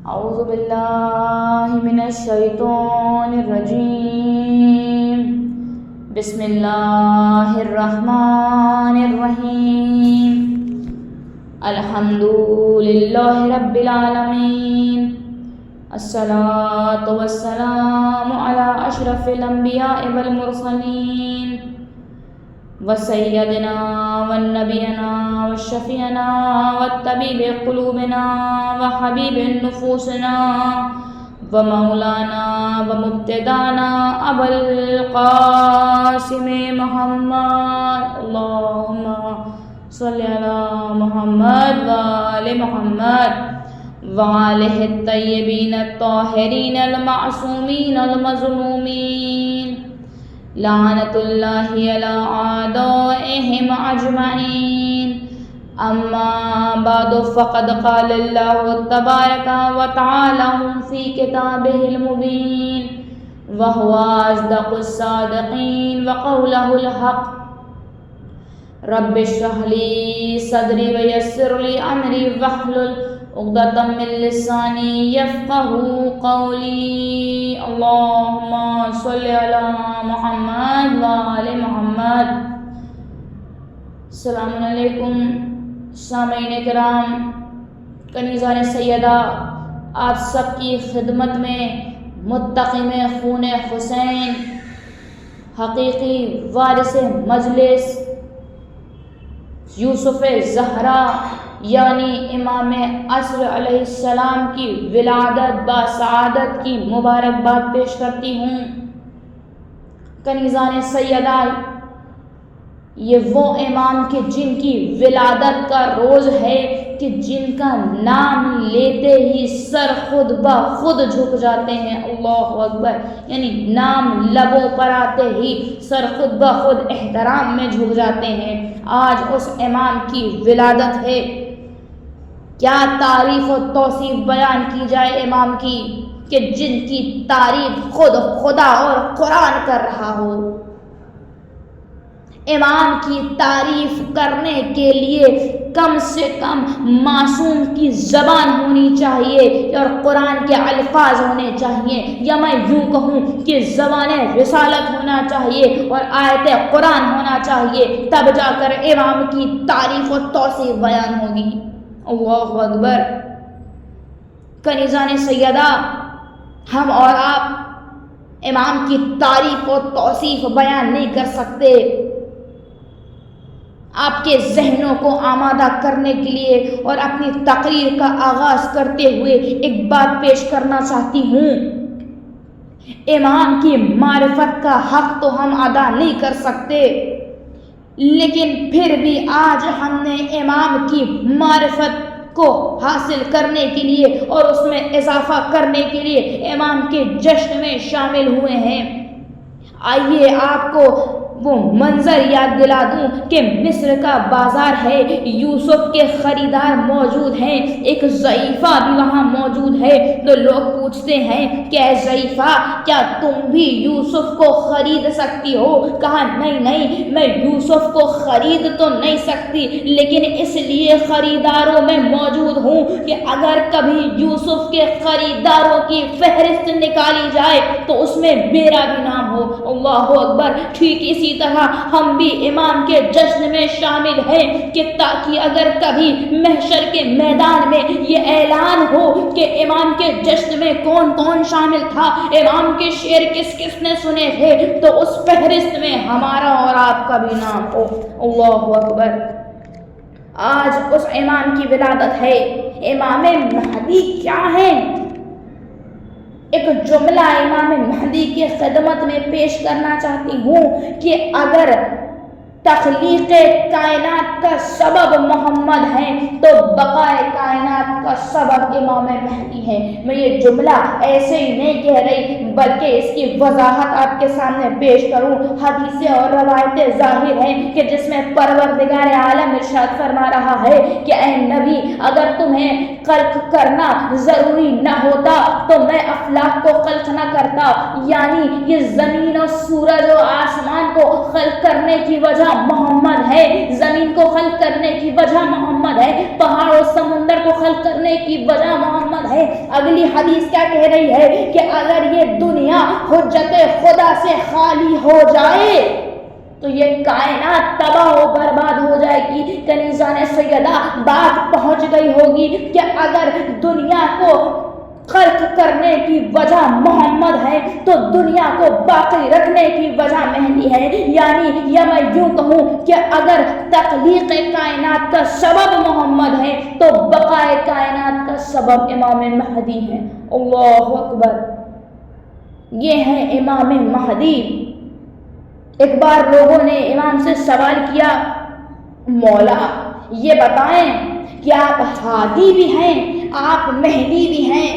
اعوذ باللہ من الشیطان الرجیم بسم اللہ الرحمن الرحیم الحمد للہ رب العالمین الصلاۃ والسلام علی اشرف الانبیاء والمرسلین وسیدنا ونبینا وشفیعنا وطبیب قلوبنا وحبیب نفوسنا ومولانا ومبتدانا ابو القاسم محمد اللہم صلی علی محمد وآل محمد وآلہ الطیبین الطاہرین المعصومین المظلومین لعنت اللہ علی اعدائہم اجمعین اما بعد فقد قال اللہ تبارک وتعالی فی کتابہ المبین وہو اصدق الصادقین وقولہ الحق رب اشرح لی صدری ویسر لی امری واحلل عقدۃ من لسانی یفقہوا قولی اللہم صلی علی محمد وآل محمد۔ السلام علیکم سامعین کرام، کنیزان سیدہ، آپ سب کی خدمت میں منتقم خون حسین، حقیقی وارث مجلس یوسف زہرا یعنی امام عصر علیہ السلام کی ولادت بسعادت کی مبارکباد پیش کرتی ہوں۔ کنیزان سیدہ، یہ وہ امام کے جن کی ولادت کا روز ہے کہ جن کا نام لیتے ہی سر خود بخود جھک جاتے ہیں، اللہ اکبر، یعنی نام لبوں پر آتے ہی سر خود بخود احترام میں جھک جاتے ہیں۔ آج اس امام کی ولادت ہے، کیا تعریف و توصیف بیان کی جائے امام کی کہ جن کی تعریف خود خدا اور قرآن کر رہا ہو۔ امام کی تعریف کرنے کے لیے کم سے کم معصوم کی زبان ہونی چاہیے اور قرآن کے الفاظ ہونے چاہیے، یا میں یوں کہوں کہ زبان رسالت ہونا چاہیے اور آیت قرآن ہونا چاہیے، تب جا کر امام کی تعریف و توصیف بیان ہوگی۔ اللہ اکبر۔ کنیزان سیدہ، ہم اور آپ امام کی تعریف و توصیف بیان نہیں کر سکتے۔ آپ کے ذہنوں کو آمادہ کرنے کے لیے اور اپنی تقریر کا آغاز کرتے ہوئے ایک بات پیش کرنا چاہتی ہوں۔ امام کی معرفت کا حق تو ہم ادا نہیں کر سکتے، لیکن پھر بھی آج ہم نے امام کی معرفت کو حاصل کرنے کے لیے اور اس میں اضافہ کرنے کے لیے امام کے جشن میں شامل ہوئے ہیں۔ آئیے آپ کو وہ منظر یاد دلا دوں کہ مصر کا بازار ہے، یوسف کے خریدار موجود ہیں، ایک ضعیفہ بھی وہاں موجود ہے، تو لوگ پوچھتے ہیں کہ اے ضعیفہ، کیا تم بھی یوسف کو خرید سکتی ہو؟ کہا نہیں نہیں، میں یوسف کو خرید تو نہیں سکتی، لیکن اس لیے خریداروں میں موجود ہوں کہ اگر کبھی یوسف کے خریداروں کی فہرست نکالی جائے تو اس میں میرا بھی نام ہو۔ اللہ اکبر۔ ٹھیک اسی طرح ہم بھی امام کے جشن میں شامل ہیں کہ تاکہ اگر کبھی محشر کے میدان میں یہ اعلان ہو کہ امام کے جشن میں کون کون شامل تھا، امام کے شعر کس کس نے سنے تھے، تو اس فہرست میں ہمارا اور آپ کا بھی نام ہو۔ اللہ اکبر۔ آج اس امام کی ولادت ہے۔ امام مہدی کیا ہے؟ ایک جملہ امام مہدی کی خدمت میں پیش کرنا چاہتی ہوں کہ اگر تخلیق کائنات کا سبب محمد ہے تو بقائے کائنات کا سبب امام مہدی ہے۔ میں یہ جملہ ایسے ہی نہیں کہہ رہی بلکہ اس کی وضاحت آپ کے سامنے پیش کروں۔ حدیثیں اور روایتیں ظاہر ہیں کہ جس میں پروردگار عالم ارشاد فرما رہا ہے کہ اے نبی، اگر تمہیں خلق کرنا ضروری نہ ہوتا تو میں افلاک کو خلق نہ کرتا، یعنی یہ زمین اور سورج اور آسمان کو خلق کرنے کی وجہ وجہ محمد ہے، زمین کو خلق کرنے کی وجہ محمد ہے، پہاڑ اور سمندر کو خلق کرنے کی وجہ محمد ہے۔ اگلی حدیث کیا کہہ رہی ہے کہ اگر یہ دنیا حجت خدا سے خالی ہو جائے تو یہ کائنات تباہ و برباد ہو جائے گی۔ کنیزان سیدہ بات پہنچ گئی ہوگی کہ اگر دنیا کو خلق کرنے کی وجہ محمد ہے تو دنیا کو باقی رکھنے کی وجہ مہدی ہے، یعنی یا میں یوں کہوں کہ اگر تخلیق کائنات کا سبب محمد ہے تو بقائے کائنات کا سبب امام مہدی ہے۔ اللہ اکبر، یہ ہے امام مہدی۔ ایک بار لوگوں نے امام سے سوال کیا، مولا یہ بتائیں کہ آپ ہادی بھی ہیں، آپ مہدی بھی ہیں،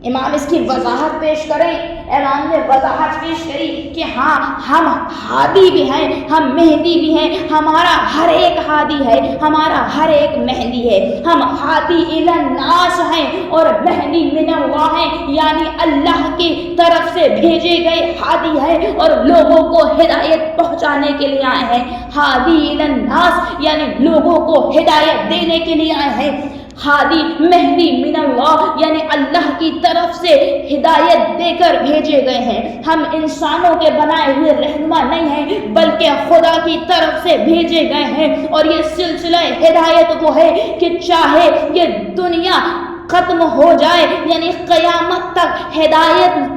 امام اس کی وضاحت پیش کریں۔ امام نے وضاحت پیش کری کہ ہاں ہم ہادی بھی ہیں، ہم مہدی بھی ہیں، ہمارا ہر ایک ہادی ہے، ہمارا ہر ایک مہدی ہے، ہم ہادی الی الناس ہیں اور مہدی من اللہ ہیں، یعنی اللہ کی طرف سے بھیجے گئے ہادی ہیں اور لوگوں کو ہدایت پہنچانے کے لیے آئے ہیں۔ ہادی الی الناس یعنی لوگوں کو ہدایت دینے کے لیے آئے ہیں۔ ہادی مہدی من اللہ یعنی اللہ کی طرف سے ہدایت دے کر بھیجے گئے ہیں۔ ہم انسانوں کے بنائے ہوئے رہنما نہیں ہیں بلکہ خدا کی طرف سے بھیجے گئے ہیں، اور یہ سلسلہ ہدایت وہ ہے کہ چاہے یہ دنیا ختم ہو جائے یعنی قیامت تک ہدایت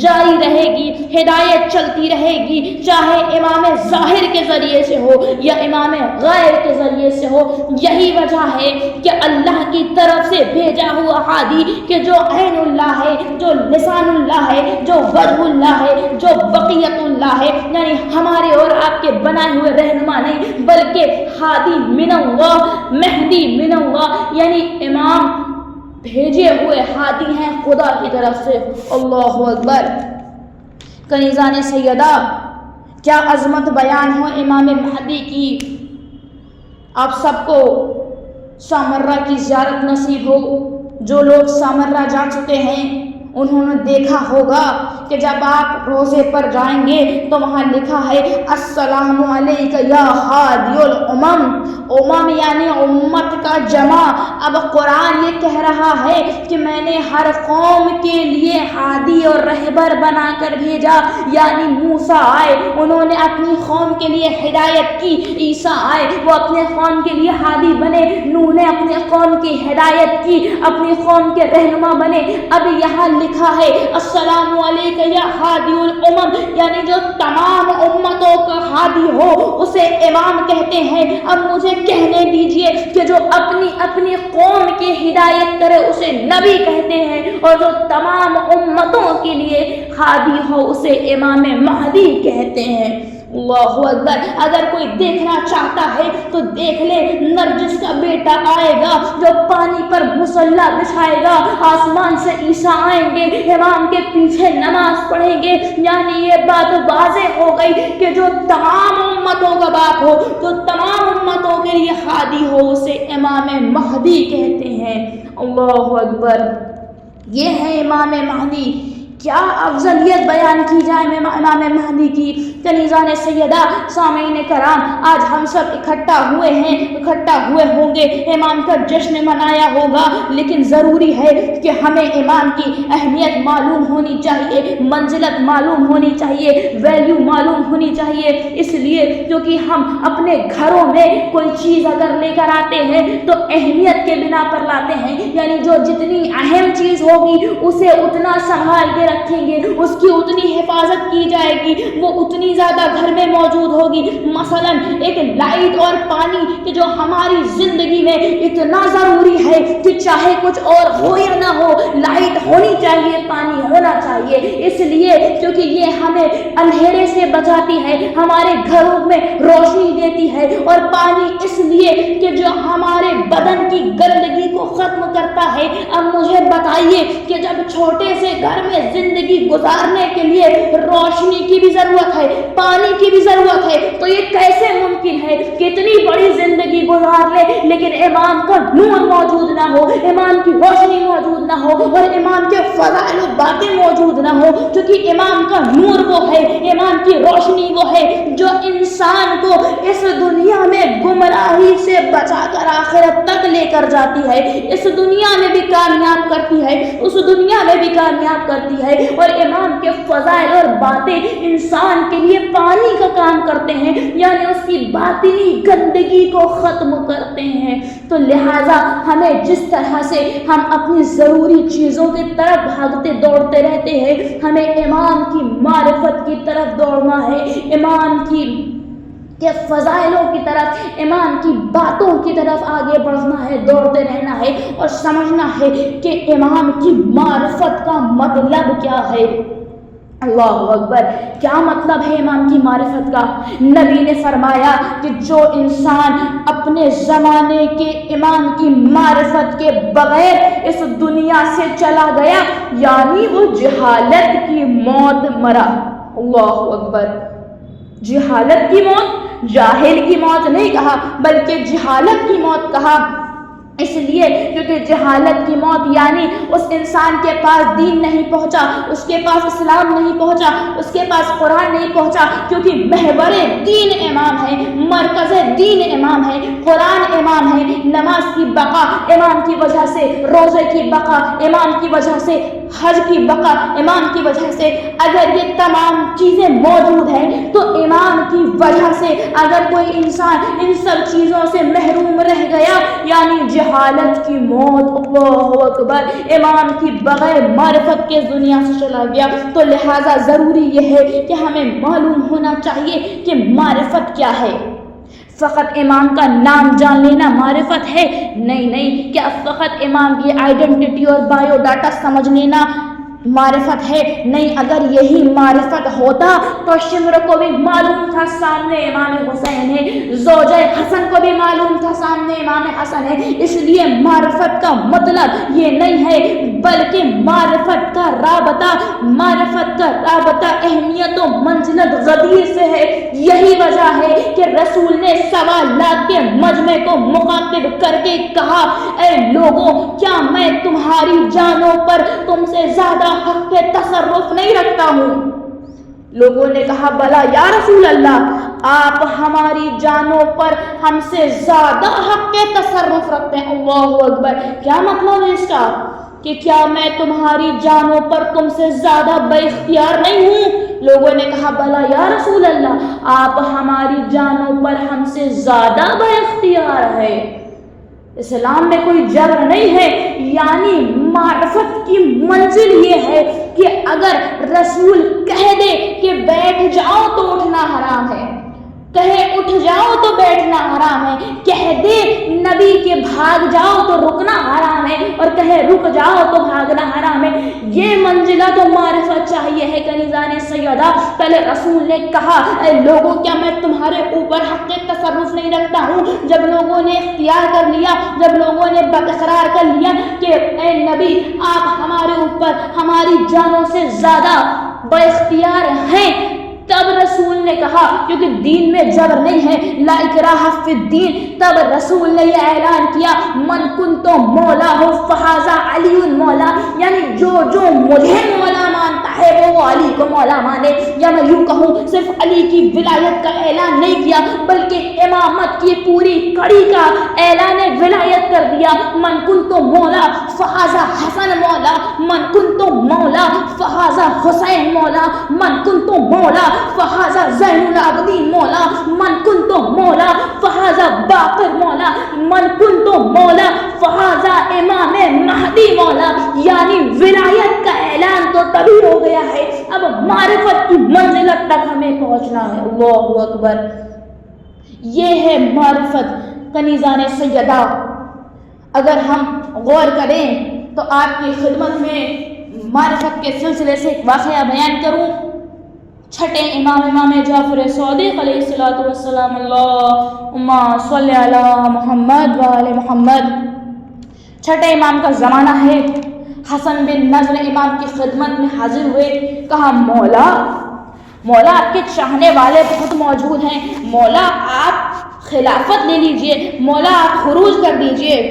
جاری رہے گی، ہدایت چلتی رہے گی، چاہے امام ظاہر کے ذریعے سے ہو یا امام غائب کے ذریعے سے ہو۔ یہی وجہ ہے کہ اللہ کی طرف سے بھیجا ہوا ہادی کہ جو عین اللہ ہے، جو لسان اللہ ہے، جو وجہ اللہ ہے، جو بقیت اللہ ہے، یعنی ہمارے اور آپ کے بنائے ہوئے رہنما نہیں بلکہ ہادی من اللہ، مہدی من اللہ، یعنی امام بھیجے ہوئے ہادی ہیں خدا کی طرف سے۔ اللہ اکبر۔ کنیزان سیدہ کیا عظمت بیان ہو امام مہدی کی۔ آپ سب کو سامرہ کی زیارت نصیب ہو۔ جو لوگ سامرہ جا چکے ہیں انہوں نے دیکھا ہوگا کہ جب آپ روزے پر جائیں گے تو وہاں لکھا ہے السلام علیک یا ہادی الامم، امم یعنی امت کا جمع۔ اب قرآن یہ کہہ رہا ہے کہ میں نے ہر قوم کے لیے ہادی اور رہبر بنا کر بھیجا، یعنی موسیٰ آئے انہوں نے اپنی قوم کے لیے ہدایت کی، عیسیٰ آئے وہ اپنے قوم کے لیے ہادی بنے، نوح نے اپنے قوم کی ہدایت کی، اپنی قوم کے رہنما بنے۔ اب یہاں لکھا ہے السلام علیک یا ہادی الامم، یعنی جو تمام امتوں کا ہادی ہو اسے امام کہتے ہیں۔ اب مجھے کہنے دیجئے کہ جو اپنی اپنی قوم کی ہدایت کرے اسے نبی کہتے ہیں، اور جو تمام امتوں کے لیے ہادی ہو اسے امام مہدی کہتے ہیں۔ اللہ اکبر۔ اگر کوئی دیکھنا چاہتا ہے تو دیکھ لے، نرجس کا بیٹا آئے گا جو پانی پر مصلی بچھائے گا، آسمان سے عیسیٰ آئیں گے، امام کے پیچھے نماز پڑھیں گے، یعنی یہ بات واضح ہو گئی کہ جو تمام امتوں کا باپ ہو، جو تمام امتوں کے لیے ہادی ہو اسے امام مہدی کہتے ہیں۔ اللہ اکبر۔ یہ ہے امام مہدی۔ کیا افضلیت بیان کی جائے امام مہدی کی۔ کنیزان سیدہ، سامعین کرام، آج ہم سب اکٹھا ہوئے ہیں، اکٹھا ہوئے ہوں گے، امام کا جشن منایا ہوگا، لیکن ضروری ہے کہ ہمیں امام کی اہمیت معلوم ہونی چاہیے، منزلت معلوم ہونی چاہیے، ویلیو معلوم ہونی چاہیے، اس لیے کیونکہ ہم اپنے گھروں میں کوئی چیز اگر لے کر آتے ہیں تو اہمیت کے بنا پر لاتے ہیں، یعنی جو جتنی اہم چیز ہوگی اسے اتنا سنبھال کے رکھیں گے، اس کی اتنی حفاظت کی جائے گی، وہ اتنی زیادہ گھر میں موجود ہوگی۔ مثلا ایک لائٹ اور پانی کہ جو ہماری زندگی میں اتنا ضروری ہے کہ چاہے کچھ اور ہو یا نہ ہو لائٹ ہونی چاہیے، پانی ہونا چاہیے، اس لیے کیونکہ یہ ہمیں اندھیرے سے بچاتی ہے، ہمارے گھروں میں روشنی دیتی ہے، اور پانی اس لیے کہ جو ہمارے بدن کی گندگی کو ختم کرتا کرتا ہے۔ اب مجھے بتائیے کہ جب چھوٹے سے گھر میں زندگی گزارنے کے لیے روشنی کی بھی ضرورت ہے، پانی کی بھی ضرورت ہے، تو یہ کیسے ممکن ہے کہ اتنی بڑی زندگی گزار لے لیکن ایمان کا نور موجود نہ ہو، ایمان کی روشنی موجود نہ ہو اور ایمان کے فضائل و باتیں موجود نہ ہو؟ کیونکہ ایمان کا نور وہ ہے، ایمان کی روشنی وہ ہے جو انسان کو اس دنیا میں گمراہی سے بچا کر آخرت تک لے کر جاتی ہے، اس دنیا میں بھی کامیاب کرتی ہے، اس دنیا میں بھی کامیاب کرتی ہے۔ اور ایمان کے فضائل اور باتیں انسان کے لیے پانی کا کام کرتے ہیں، یعنی اس کی باطنی گندگی کو ختم کرتے ہیں۔ تو لہٰذا ہمیں جس طرح سے ہم اپنی ضروری چیزوں کی طرف بھاگتے دوڑتے رہتے ہیں، ہمیں ایمان کی معرفت کی طرف دوڑنا ہے، ایمان کے فضائلوں کی طرف، ایمان کی باتوں کی طرف آگے بڑھنا ہے، دوڑتے رہنا ہے اور سمجھنا ہے کہ ایمان کی معرفت کا مطلب کیا ہے۔ اللہ اکبر! کیا مطلب ہے ایمان کی معرفت کا؟ نبی نے فرمایا کہ جو انسان اپنے زمانے کے ایمان کی معرفت کے بغیر اس دنیا سے چلا گیا یعنی وہ جہالت کی موت مرا۔ اللہ اکبر! جہالت کی موت، جاہل کی موت نہیں کہا بلکہ جہالت کی موت کہا، اس لیے کیونکہ جہالت کی موت یعنی اس انسان کے پاس دین نہیں پہنچا، اس کے پاس اسلام نہیں پہنچا، اس کے پاس قرآن نہیں پہنچا، کیونکہ محور دین امام ہے، مرکز دین امام ہے، قرآن امام ہے، نماز کی بقا امام کی وجہ سے، روزے کی بقا امام کی وجہ سے، حج کی بقا امام کی وجہ سے۔ اگر یہ تمام چیزیں موجود ہیں تو امام کی وجہ سے اگر کوئی انسان ان سب چیزوں سے محروم رہ گیا یعنی جہالت کی موت۔ اللہ اکبر! امام کی بغیر معرفت کے دنیا سے چلا گیا۔ تو لہٰذا ضروری یہ ہے کہ ہمیں معلوم ہونا چاہیے کہ معرفت کیا ہے۔ فقط امام کا نام جان لینا معرفت ہے؟ نہیں۔ کیا فقط امام کی آئیڈینٹی اور بایو ڈاٹا سمجھ لینا معرفت ہے؟ نہیں۔ اگر یہی معرفت ہوتا تو شمر کو بھی معلوم تھا سامنے امام حسین ہے، زوجہ حسن کو بھی معلوم تھا سامنے امام حسن ہے۔ اس لیے معرفت کا مطلب یہ نہیں ہے بلکہ معرفت کا رابطہ اہمیت و منزلت غدیر سے ہے۔ یہی وجہ ہے کہ رسول نے سوالات کے مجمع کو مخاطب کر کے کہا، اے لوگوں، کیا میں تمہاری جانوں پر تم سے زیادہ حق کے تصرف نہیں رکھتا ہوں؟ لوگوں نے کہا بلا یا رسول اللہ، آپ ہماری جانوں پر ہم سے زیادہ حق کے تصرف رکھتے ہیں۔ اللہ اکبر! کیا مطلب ہے اس کا کہ کیا میں تمہاری جانوں پر تم سے زیادہ بے اختیار نہیں ہوں؟ لوگوں نے کہا بلا یا رسول اللہ، آپ ہماری جانوں پر ہم سے زیادہ بے اختیار ہے۔ اسلام میں کوئی جبر نہیں ہے، یعنی معرفت کی منزل یہ ہے کہ اگر رسول کہہ دے کہ بیٹھ جاؤ تو اٹھنا حرام ہے، کہے اٹھ جاؤ تو بیٹھنا حرام ہے، کہہ دے نبی کے بھاگ جاؤ تو رکنا حرام ہے اور کہے رک جاؤ تو بھاگنا حرام ہے۔ یہ منزلہ تو معرفت چاہیے ہے کنیزان سیدہ۔ پہلے رسول نے کہا اے لوگوں، کیا میں تمہارے اوپر حق کے تصرف نہیں رکھتا ہوں؟ جب لوگوں نے اختیار کر لیا، جب لوگوں نے برقرار کر لیا کہ اے نبی آپ ہمارے اوپر ہماری جانوں سے زیادہ بے اختیار ہیں، تب رسول نے کہا، کیونکہ دین میں جبر نہیں ہے، لا اکراہ فی الدین، تب رسول نے یہ اعلان کیا من کنت مولا ہو فہذا علی مولا، یعنی جو مجھے مولا مانتا ہے وہ علی کو مولا مانے۔ یا میں یوں کہوں صرف علی کی ولایت کا اعلان نہیں کیا بلکہ امامت کی پوری کڑی کا اعلان ولایت کر دیا۔ من کنت مولا فہذا حسن مولا، من کنت مولا فہذا حسین مولا، من کنت مولا فہذا زین العابدین مولا، من کنت مولا فہذا باقر مولا، من کنت مولا فہذا امام مہدی مولا۔ یعنی ولایت کا اعلان تو تبھی ہو گیا ہے، اب معرفت کی منزلت تک ہمیں پہنچنا ہے۔ اللہ اکبر! یہ ہے معرفت کنیزان سیدہ۔ اگر ہم غور کریں تو آپ کی خدمت میں معرفت کے سلسلے سے ایک واقعہ بیان کروں۔ چھٹے امام جعفر صادق علیہ الصلوۃ والسلام، اللہم صلی علی محمد و آل محمد۔ چھٹے امام کا زمانہ ہے. حسن بن نضر امام کی خدمت میں حاضر ہوئے. کہا مولا آپ کے چاہنے والے بہت موجود ہیں، مولا آپ خلافت لے لیجئے، مولا آپ خروج کر دیجئے.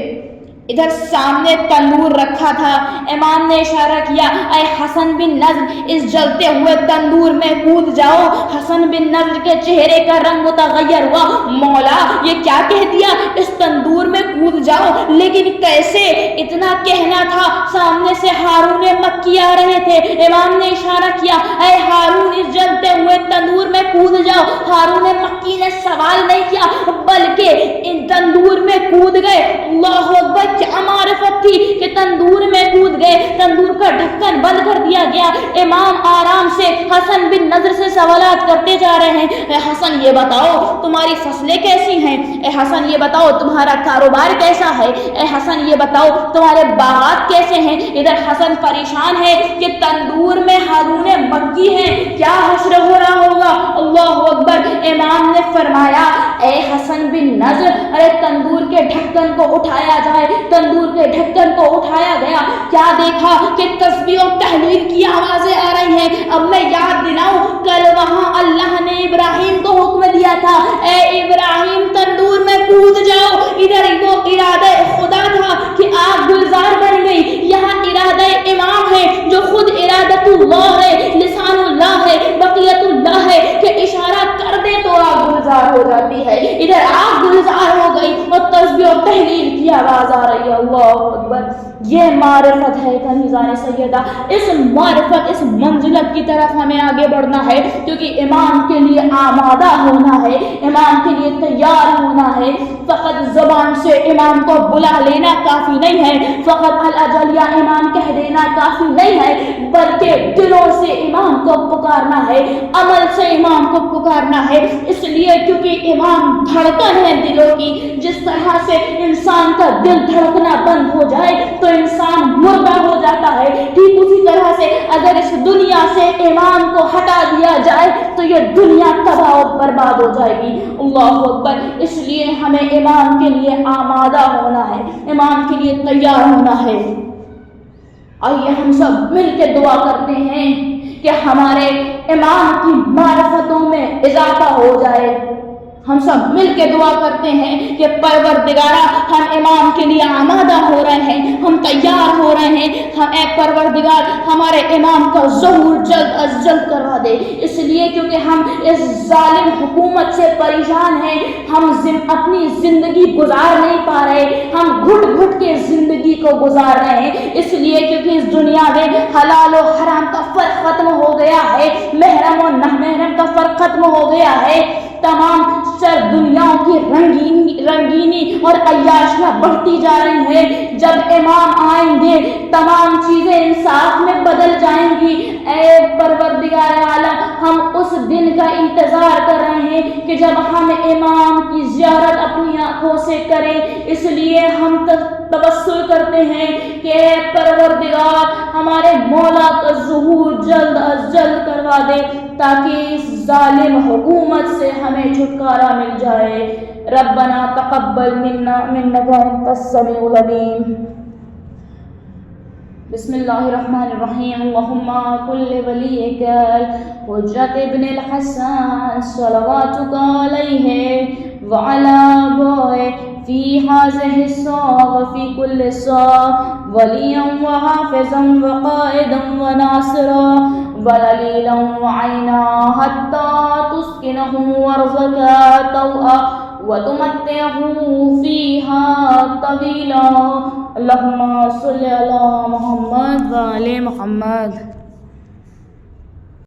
ادھر سامنے تندور رکھا تھا. امام نے اشارہ کیا، اے حسن بن نضر اس جلتے ہوئے تندور میں کود جاؤ. حسن بن نضر کے چہرے کا رنگ متغیر ہوا. مولا یہ کیا کہہ دیا، اس تندور میں کود جاؤ، لیکن کیسے؟ اتنا کہنا تھا، سامنے سے ہارون مکی آ رہے تھے. امام نے اشارہ کیا، اے ہارون اس جلتے ہوئے تندور میں کود جاؤ. ہارون مکی نے سوال نہیں کیا بلکہ ان تندور میں کود گئے. اللہ اکبر، کیا معرفت تھی کہ تندور میں کود گئے. تندور کا ڈھکن بند کر دیا گیا. امام آرام سے حسن بن نضر سے سوالات کرتے جا رہے ہیں. اے حسن یہ بتاؤ تمہاری فصلیں کیسی ہیں، اے حسن یہ بتاؤ تمہارا کاروبار کیسا ہے، اے حسن یہ بتاؤ تمہارے باغات کیسے ہیں. ادھر حسن پریشان ہے کہ تندور میں ہارون مکی ہے، کیا حشر ہو رہا ہوگا. اللہ اکبر. امام نے فرمایا، اے حسن بن نضر، ارے تندور کے ڈھکن کو اٹھایا جائے. تندور کے ڈھکن کو اٹھایا گیا. کیا دیکھا کہ تسبیح و تحلیل کی آوازیں آ رہی ہیں. اب میں یاد دلاؤں، کل وہاں اللہ نے ابراہیم کو حکم دیا تھا، اے ابراہیم تندور میں کود جاؤ. ادھر وہ ارادہ خدا تھا کہ آگ گلزار بن گئی. یہاں ارادہ امام ہے جو خود ارادت اللہ ہے، لسان اللہ ہے، بقیت اللہ ہے کہ اشارہ کر دے تو آگ گلزار ہو جاتی ہے. ادھر آگ گلزار ہو گئی اور تسبیح و تحلیل کی آواز آ رہی ہے. اللہ اکبر. یہ معرفت ہے کنیزان سیدہ. اس معرفت، اس منزلت کی طرف ہمیں آگے بڑھنا ہے، کیونکہ امام کے لیے آمادہ ہونا ہے، امام کے لیے تیار ہونا ہے. فقط زبان سے امام کو بلا لینا کافی نہیں ہے، فقط الاجل یا امام کہہ دینا کافی نہیں ہے، بلکہ دلوں سے امام کو پکارنا ہے، عمل سے امام کو پکارنا ہے. اس لیے کیونکہ امام دھڑکن ہے دلوں کی. جس طرح سے انسان کا دل دھڑکنا بند ہو جائے تو انسان مردہ ہو جاتا ہے، ٹھیک اسی طرح سے اگر اس دنیا سے امام کو ہٹا دیا جائے تو یہ دنیا تباہ و برباد ہو جائے گی. اللہ اکبر. اس لیے ہمیں امام کے لیے آمادہ ہونا ہے، امام کے لیے تیار ہونا ہے. آئیے ہم سب مل کے دعا کرتے ہیں کہ ہمارے امام کی معرفتوں میں اضافہ ہو جائے. ہم سب مل کے دعا کرتے ہیں کہ پروردگارا ہم امام کے لیے آمادہ ہو رہے ہیں، ہم تیار ہو رہے ہیں. ہم اے پروردگار ہمارے امام کا ظہور جلد از جلد کروا دے. اس لیے کیونکہ ہم اس ظالم حکومت سے پریشان ہیں، ہم اپنی زندگی گزار نہیں پا رہے، ہم گھٹ گھٹ کے زندگی کو گزار رہے ہیں. اس لیے کیونکہ اس دنیا میں حلال و حرام کا فرق ختم ہو گیا ہے، محرم و نامحرم کا فرق ختم ہو گیا ہے. تمام سر دنیاؤں کی رنگینی اور عیاشیاں بڑھتی جا رہی ہیں. جب امام آئیں گے تمام چیزیں انصاف میں بدل جائیں گی. اے پروردگار عالم ہم اس دن کا انتظار کر رہے ہیں کہ جب ہم امام کی زیارت اپنی آنکھوں سے کریں. اس لیے ہم توسل کرتے ہیں کہ اے پروردگار ہمارے مولا کا ظہور جلد از جلد کروا دے تاکہ اس ظالم حکومت سے ہمیں چھٹکارا مل جائے. ربنا تقبل منا انک انت السمیع العلیم. بسم اللہ الرحمن الرحیم. اللہم کل ولیک حجت ابن الحسن صلواتک علیہ وعلی آبائہ فی هذه الساعة وفي كل ساعة وليا وحافظا وقائدا وناصرا ودليلا وعينا حتى تسكنه أرضك طوعا وتمتعه فيها طويلا. اللهم صل على محمد وآل محمد.